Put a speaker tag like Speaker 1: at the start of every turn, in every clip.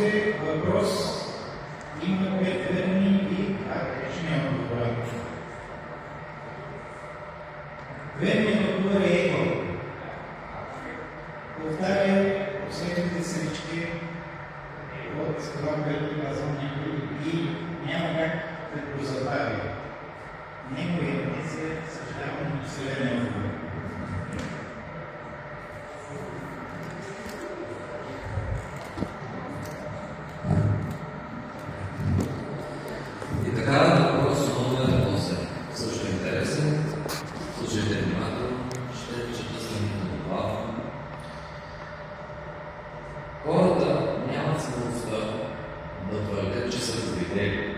Speaker 1: този въпрос има две верни и грешни отговори. Верният отговор е его. Повтаря последните срички от това, което казвам някой и няма как да го забавя. Неговият днес е съждаван последния отговор.
Speaker 2: И така, въпрос номер 8. Също интересен. Слушайте внимателно. Ще чета самите това. Хората нямат смелостта да твърдят, че са го видели,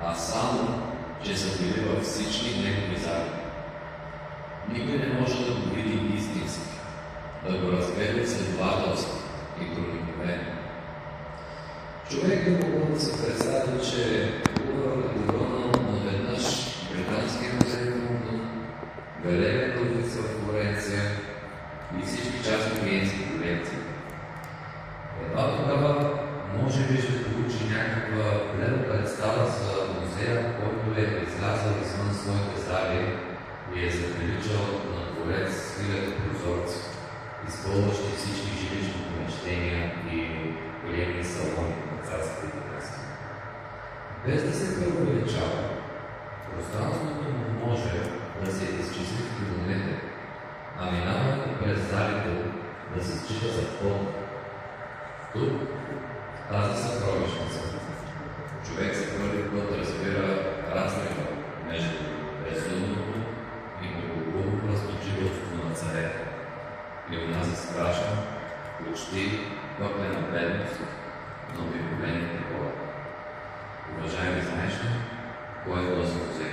Speaker 2: а само, че са били във всички негови зали. Никой не може да го види истински, да го разгледа следователски и проникновено. Човек би могъл да се представи, че Угърът е довърнал наведнъж Британския музей в Лондон, Галерията Uffizi в Флоренция и всички частни клиентски колекции. Едва тогава може би ще получи някаква лева представа за музея, който е излязъл извън своите зали и е заприличал на дворец с хиляди прозорци, изпълващи всички жилищни помещения и приемни салони на царските красоти. Без да се преувеличава, пространството му може да се изчисли в километри, а минаването през залите да се счита за пълно. Тук, в тази съкровищница, човек се първи път разбира разлика между безумното и многоглупо разточителство на царете и онази страшна, почти пъклена бедност на обикновените хора. Уважаеми, знаеш ли, кое е този музей?